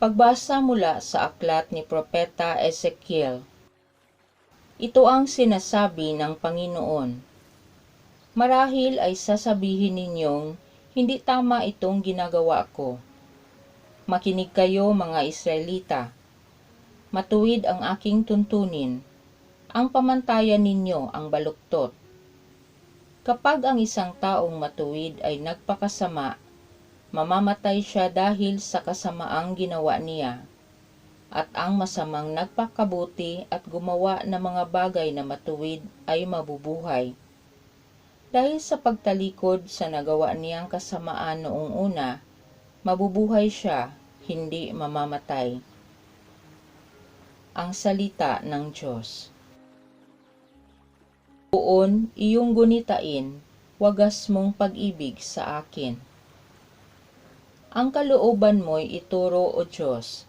Pagbasa mula sa aklat ni Propeta Ezekiel. Ito ang sinasabi ng Panginoon. Marahil ay sasabihin ninyong, hindi tama itong ginagawa ko. Makinig kayo mga Israelita. Matuwid ang aking tuntunin. Ang pamantayan ninyo ang baluktot. Kapag ang isang taong matuwid ay nagpakasama, mamamatay siya dahil sa kasamaang ginawa niya. At ang masamang nagpakabuti at gumawa ng mga bagay na matuwid ay mabubuhay. Dahil sa pagtalikod sa nagawa niyang kasamaan noong una, mabubuhay siya, hindi mamamatay. Ang salita ng Diyos. Buon iyong gunitain, wagas mong pag-ibig sa akin. Ang kalooban mo'y ituro o Diyos,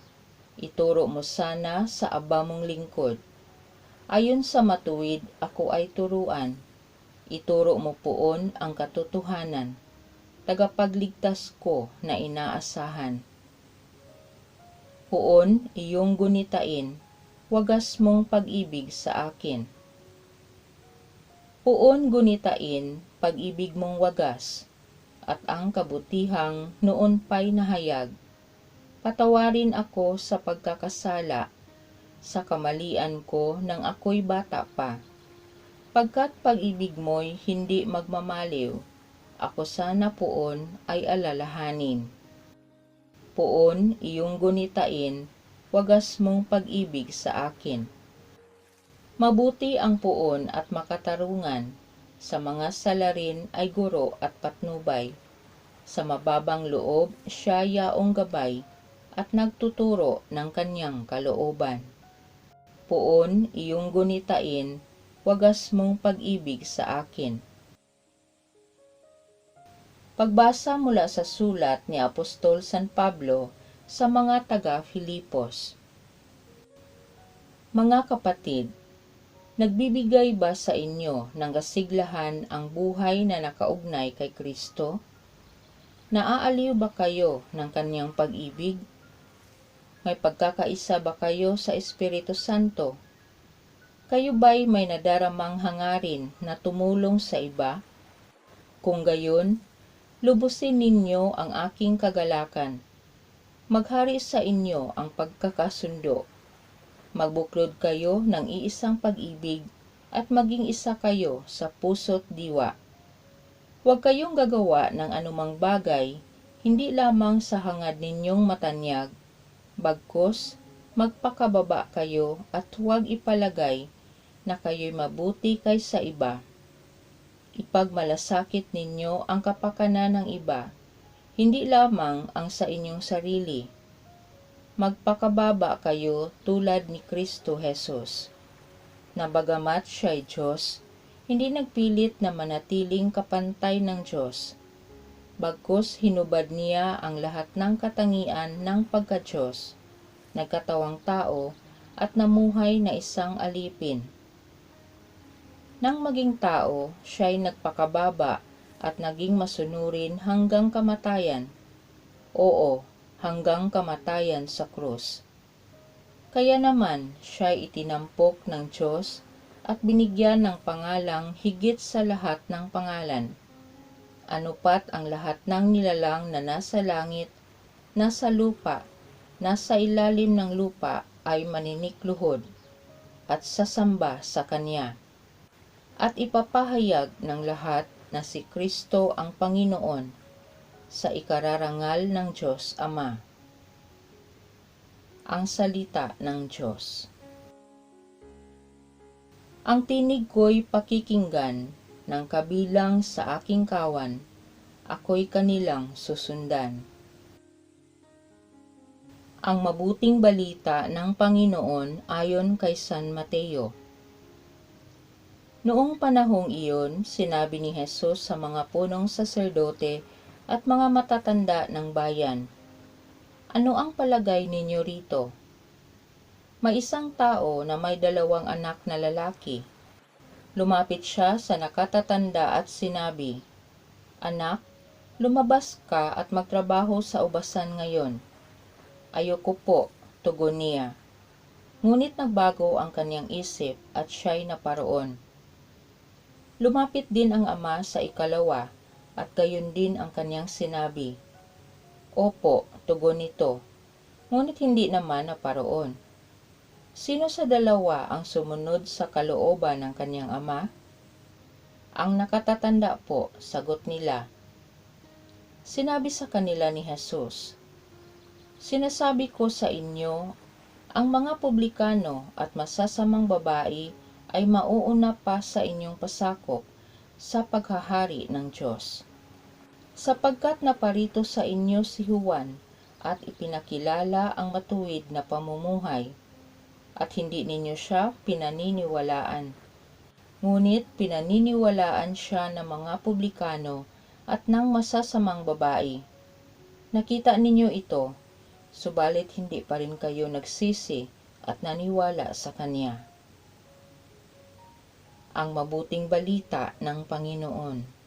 ituro mo sana sa aba mong lingkod. Ayon sa matuwid, ako ay turuan. Ituro mo poon ang katotohanan, tagapagligtas ko na inaasahan. Poon iyong gunitain, wagas mong pag-ibig sa akin. Poon gunitain, pag-ibig mong wagas, at ang kabutihang noon pa'y nahayag. Patawarin ako sa pagkakasala, sa kamalian ko nang ako'y bata pa. Pagkat pag-ibig mo'y hindi magmamaliw, ako sana poon ay alalahanin. Poon iyong gunitain, wagas mong pag-ibig sa akin. Mabuti ang poon at makatarungan, sa mga salarin ay guro at patnubay. Sa mababang loob siya yaong gabay, at nagtuturo ng kanyang kalooban. Poon iyong gunitain, wagas mong pag-ibig sa akin. Pagbasa mula sa sulat ni Apostol San Pablo sa mga taga-Filipos. Mga kapatid, nagbibigay ba sa inyo ng kasiglahan ang buhay na nakaugnay kay Kristo? Naaaliw ba kayo ng kanyang pag-ibig? May pagkakaisa ba kayo sa Espiritu Santo? Kayo ba'y may nadaramang hangarin na tumulong sa iba? Kung gayon, lubusin ninyo ang aking kagalakan. Maghari sa inyo ang pagkakasundo. Magbuklod kayo ng iisang pag-ibig at maging isa kayo sa puso't diwa. Huwag kayong gagawa ng anumang bagay, hindi lamang sa hangad ninyong matanyag, bagkus magpakababa kayo at huwag ipalagay na kayo'y mabuti kaysa iba. Ipagmalasakit ninyo ang kapakanan ng iba, hindi lamang ang sa inyong sarili. Magpakababa kayo tulad ni Kristo Jesus, na bagamat siya'y Diyos, hindi nagpilit na manatiling kapantay ng Diyos. Bagkus hinubad niya ang lahat ng katangian ng pagka-Diyos, nagkatawang tao at namuhay na isang alipin. Nang maging tao, siya'y nagpakababa at naging masunurin hanggang kamatayan. Oo, hanggang kamatayan sa krus. Kaya naman siya'y itinampok ng Diyos at binigyan ng pangalang higit sa lahat ng pangalan. Anupat ang lahat ng nilalang na nasa langit, nasa lupa, nasa ilalim ng lupa ay maninikluhod at sasamba sa Kanya. At ipapahayag ng lahat na si Kristo ang Panginoon sa ikararangal ng Diyos Ama. Ang salita ng Diyos. Ang tinig ko'y pakikinggan ng kabilang sa aking kawan, ako'y kanilang susundan. Ang mabuting balita ng Panginoon ayon kay San Mateo. Noong panahong iyon, sinabi ni Jesus sa mga punong saserdote at mga matatanda ng bayan, "Ano ang palagay ninyo rito? May isang tao na may 2 anak na lalaki. Lumapit siya sa nakatatanda at sinabi, 'Anak, lumabas ka at magtrabaho sa ubasan ngayon. Ayoko po, tugon niya. Ngunit nagbago ang kanyang isip at siya'y naparoon. Lumapit din ang ama sa ikalawa at gayon din ang kanyang sinabi. Opo, tugon nito, ngunit hindi naman naparoon. Sino sa dalawa ang sumunod sa kalooban ng kanyang ama? Ang nakatatanda po, sagot nila. Sinabi sa kanila ni Jesus, sinasabi ko sa inyo, ang mga publikano at masasamang babae ay mauuna pa sa inyong pasakop sa paghahari ng Diyos. Sapagkat naparito sa inyo si Juan at ipinakilala ang matuwid na pamumuhay, at hindi ninyo siya pinaniniwalaan. Ngunit pinaniniwalaan siya ng mga publikano at ng masasamang babae. Nakita ninyo ito, subalit hindi pa rin kayo nagsisi at naniwala sa Kanya. Ang mabuting balita ng Panginoon.